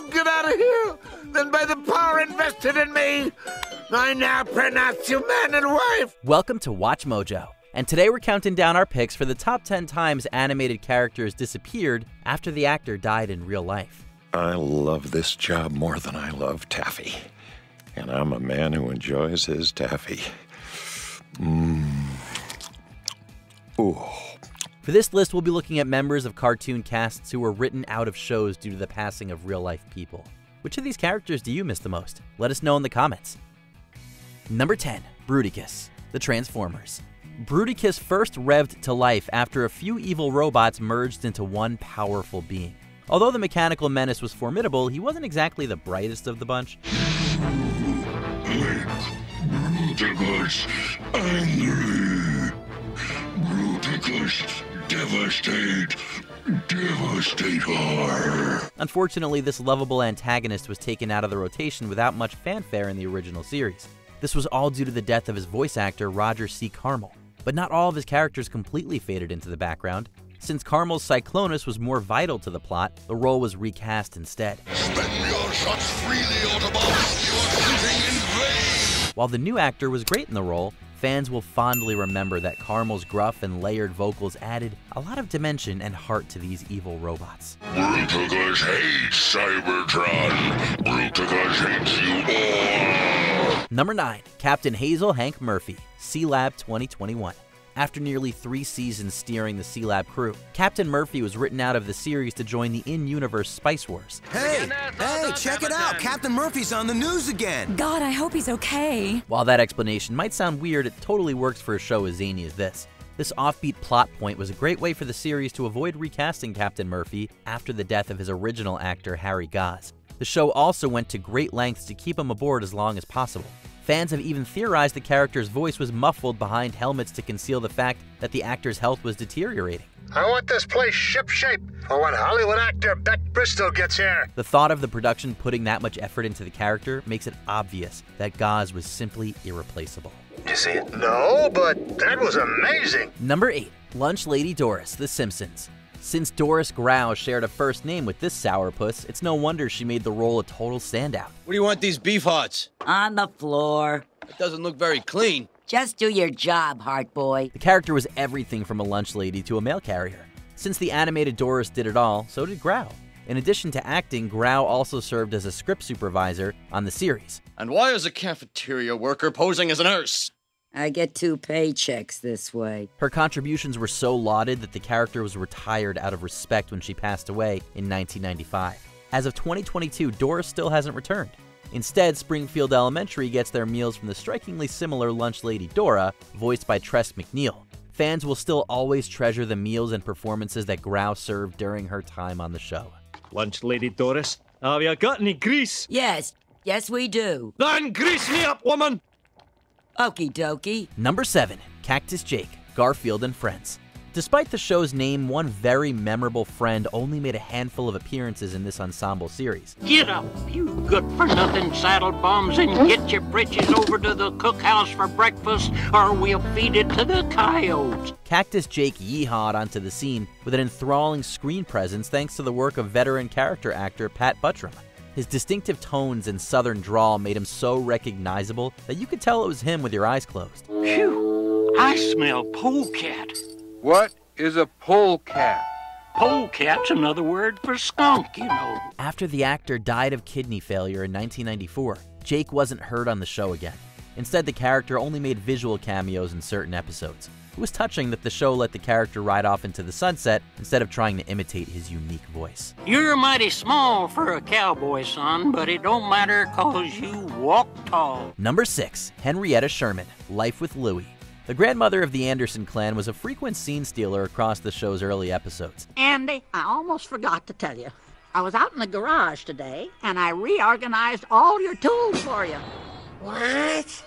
won't get out of here, then by the power invested in me, I now pronounce you man and wife. Welcome to Watch Mojo, and today we're counting down our picks for the top 10 times animated characters disappeared after the actor died in real life. I love this job more than I love taffy, and I'm a man who enjoys his taffy. Ooh. For this list, we'll be looking at members of cartoon casts who were written out of shows due to the passing of real-life people. Which of these characters do you miss the most? Let us know in the comments. Number 10. Bruticus, the Transformers. Bruticus first revved to life after a few evil robots merged into one powerful being. Although the mechanical menace was formidable, he wasn't exactly the brightest of the bunch. Bruticus, angry. Bruticus, devastator. Unfortunately, this lovable antagonist was taken out of the rotation without much fanfare in the original series. This was all due to the death of his voice actor, Roger C. Carmel. But not all of his characters completely faded into the background. Since Carmel's Cyclonus was more vital to the plot, the role was recast instead. Spend your shots freely, Autobots. You are shooting in vain. While the new actor was great in the role, fans will fondly remember that Carmel's gruff and layered vocals added a lot of dimension and heart to these evil robots. Bruticus hates Cybertron. Bruticus hates you all. Number 9. Captain Hazel Hank Murphy, C-Lab 2021. After nearly 3 seasons steering the C-Lab crew, Captain Murphy was written out of the series to join the in-universe Spice Wars. Hey, check it out! Captain Murphy's on the news again! God, I hope he's okay. While that explanation might sound weird, it totally works for a show as zany as this. This offbeat plot point was a great way for the series to avoid recasting Captain Murphy after the death of his original actor, Harry Goz. The show also went to great lengths to keep him aboard as long as possible. Fans have even theorized the character's voice was muffled behind helmets to conceal the fact that the actor's health was deteriorating. I want this place ship-shape for when Hollywood actor Beck Bristow gets here. The thought of the production putting that much effort into the character makes it obvious that Goz was simply irreplaceable. Did you see it? No, but that was amazing. Number 8. Lunch Lady Doris, The Simpsons. Since Doris Grau shared a first name with this sourpuss, it's no wonder she made the role a total standout. What do you want these beef hearts? On the floor. It doesn't look very clean. Just do your job, Heart Boy. The character was everything from a lunch lady to a mail carrier. Since the animated Doris did it all, so did Grau. In addition to acting, Grau also served as a script supervisor on the series. And why is a cafeteria worker posing as a nurse? I get 2 paychecks this way. Her contributions were so lauded that the character was retired out of respect when she passed away in 1995. As of 2022, Doris still hasn't returned. Instead, Springfield Elementary gets their meals from the strikingly similar lunch lady Dora, voiced by Tress MacNeille. Fans will still always treasure the meals and performances that Grau served during her time on the show. Lunch Lady Doris, have you got any grease? Yes, we do. Then grease me up, woman! Okie dokie. Number 7. Cactus Jake, Garfield and Friends. Despite the show's name, one very memorable friend only made a handful of appearances in this ensemble series. Get up, you good-for-nothing saddle bums, and get your britches over to the cookhouse for breakfast, or we'll feed it to the coyotes. Cactus Jake yeehawed onto the scene with an enthralling screen presence thanks to the work of veteran character actor Pat Buttram. His distinctive tones and southern drawl made him so recognizable that you could tell it was him with your eyes closed. Phew, I smell polecat. What is a polecat? Polecat's another word for skunk, you know. After the actor died of kidney failure in 1994, Jake wasn't heard on the show again. Instead, the character only made visual cameos in certain episodes. It was touching that the show let the character ride off into the sunset instead of trying to imitate his unique voice. You're mighty small for a cowboy, son, but it don't matter 'cause you walk tall. Number 6. Henrietta Sherman, Life with Louie. The grandmother of the Anderson clan was a frequent scene stealer across the show's early episodes. Andy, I almost forgot to tell you. I was out in the garage today, and I reorganized all your tools for you. What?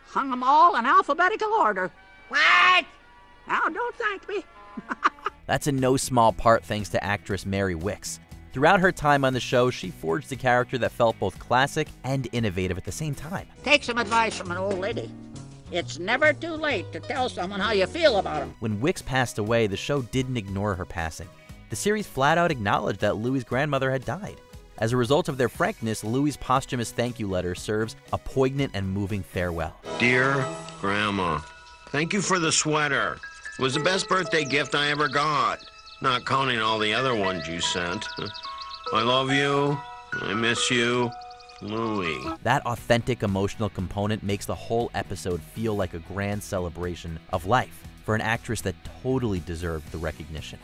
Hung them all in alphabetical order. What? Now, don't thank me. That's in no small part thanks to actress Mary Wicks. Throughout her time on the show, she forged a character that felt both classic and innovative at the same time. Take some advice from an old lady. It's never too late to tell someone how you feel about them. When Wicks passed away, the show didn't ignore her passing. The series flat out acknowledged that Louie's grandmother had died. As a result of their frankness, Louie's posthumous thank you letter serves a poignant and moving farewell. Dear Grandma, thank you for the sweater. It was the best birthday gift I ever got, not counting all the other ones you sent. I love you. I miss you. Louie. That authentic emotional component makes the whole episode feel like a grand celebration of life for an actress that totally deserved the recognition.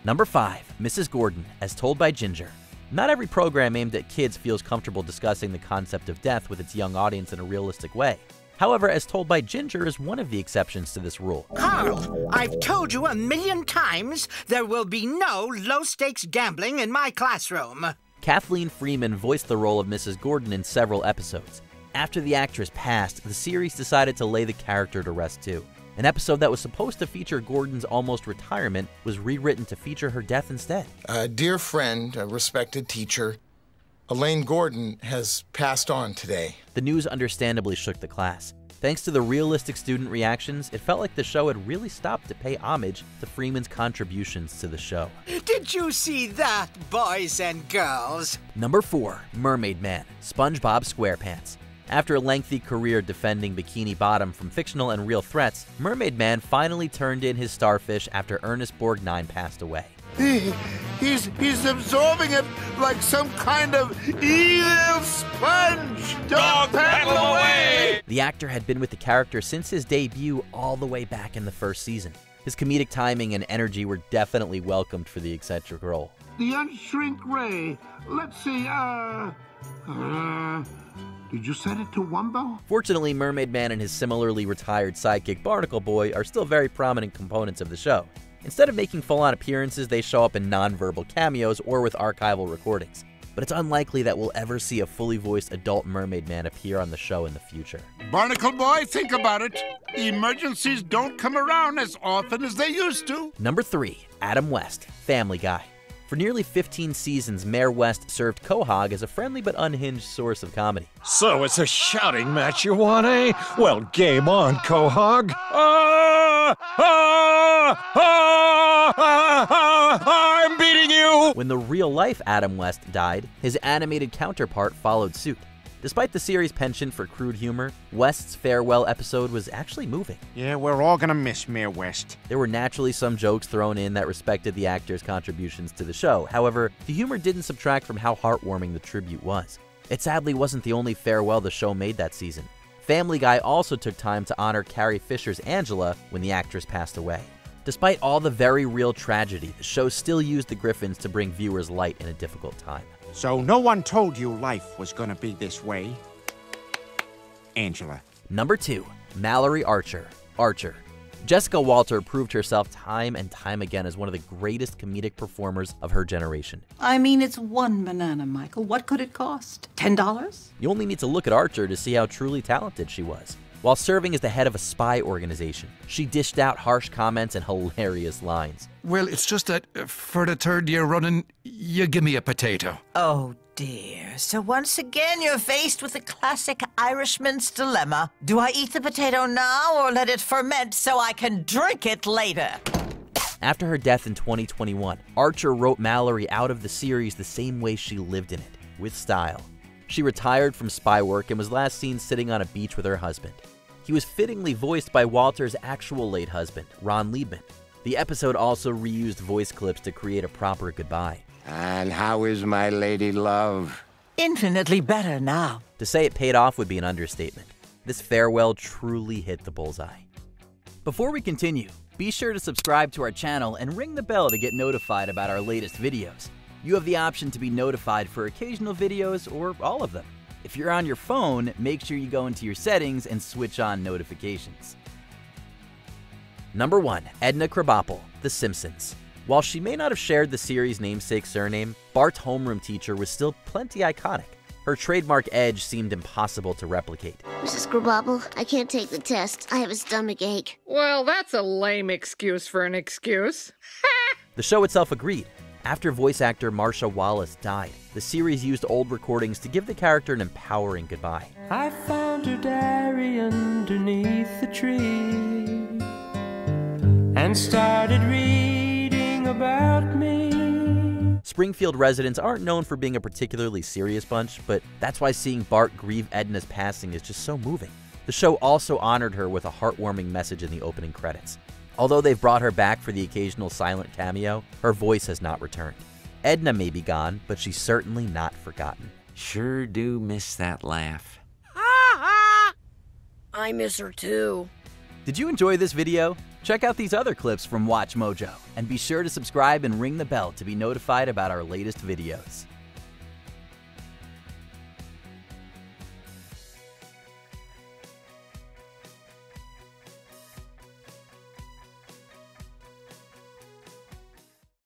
Number 5, Mrs. Gordon, as told by Ginger. Not every program aimed at kids feels comfortable discussing the concept of death with its young audience in a realistic way. However, As Told by Ginger is one of the exceptions to this rule. Carl, I've told you 1,000,000 times there will be no low-stakes gambling in my classroom. Kathleen Freeman voiced the role of Mrs. Gordon in several episodes. After the actress passed, the series decided to lay the character to rest too. An episode that was supposed to feature Gordon's almost retirement was rewritten to feature her death instead. A dear friend, a respected teacher, Elaine Gordon, has passed on today. The news understandably shook the class. Thanks to the realistic student reactions, it felt like the show had really stopped to pay homage to Freeman's contributions to the show. Did you see that, boys and girls? Number 4, Mermaid Man, Spongebob Squarepants. After a lengthy career defending Bikini Bottom from fictional and real threats, Mermaid Man finally turned in his starfish after Ernest Borgnine passed away. He's absorbing it like some kind of evil sponge. Dog paddle away! The actor had been with the character since his debut all the way back in the first season. His comedic timing and energy were definitely welcomed for the eccentric role. The unshrink ray. Let's see, did you set it to Wumbo? Fortunately, Mermaid Man and his similarly retired sidekick Barnacle Boy are still very prominent components of the show. Instead of making full-on appearances, they show up in non-verbal cameos or with archival recordings. But it's unlikely that we'll ever see a fully voiced adult Mermaid Man appear on the show in the future. Barnacle Boy, think about it. Emergencies don't come around as often as they used to. Number 3, Adam West, Family Guy. For nearly 15 seasons, Mayor West served Quahog as a friendly but unhinged source of comedy. So it's a shouting match you want, eh? Well, game on, Quahog. I'm beating you! When the real-life Adam West died, his animated counterpart followed suit. Despite the series' penchant for crude humor, West's farewell episode was actually moving. Yeah, we're all gonna miss Mayor West. There were naturally some jokes thrown in that respected the actor's contributions to the show. However, the humor didn't subtract from how heartwarming the tribute was. It sadly wasn't the only farewell the show made that season. Family Guy also took time to honor Carrie Fisher's Angela when the actress passed away. Despite all the very real tragedy, the show still used the Griffins to bring viewers light in a difficult time. So no one told you life was gonna be this way, Angela. Number 2, Malory Archer, Archer. Jessica Walter proved herself time and time again as one of the greatest comedic performers of her generation. I mean, it's one banana, Michael. What could it cost? $10? You only need to look at Archer to see how truly talented she was. While serving as the head of a spy organization, she dished out harsh comments and hilarious lines. Well, it's just that for the 3rd year running, you give me a potato. Oh, dear. So once again, you're faced with the classic Irishman's dilemma. Do I eat the potato now or let it ferment so I can drink it later? After her death in 2021, Archer wrote Malory out of the series the same way she lived in it, with style. She retired from spy work and was last seen sitting on a beach with her husband. He was fittingly voiced by Walter's actual late husband, Ron Liebman. The episode also reused voice clips to create a proper goodbye. And how is my lady love? Infinitely better now. To say it paid off would be an understatement. This farewell truly hit the bullseye. Before we continue, be sure to subscribe to our channel and ring the bell to get notified about our latest videos. You have the option to be notified for occasional videos or all of them. If you're on your phone, make sure you go into your settings and switch on notifications. Number 1, Edna Krabappel, The Simpsons. While she may not have shared the series' namesake surname, Bart's homeroom teacher was still plenty iconic. Her trademark edge seemed impossible to replicate. Mrs. Krabappel, I can't take the test. I have a stomach ache. Well, that's a lame excuse for an excuse. The show itself agreed. After voice actor Marsha Wallace died, the series used old recordings to give the character an empowering goodbye. I found her diary underneath the tree and started reading about me. Springfield residents aren't known for being a particularly serious bunch, but that's why seeing Bart grieve Edna's passing is just so moving. The show also honored her with a heartwarming message in the opening credits. Although they've brought her back for the occasional silent cameo, her voice has not returned. Edna may be gone, but she's certainly not forgotten. Sure do miss that laugh. I miss her too. Did you enjoy this video? Check out these other clips from WatchMojo, and be sure to subscribe and ring the bell to be notified about our latest videos.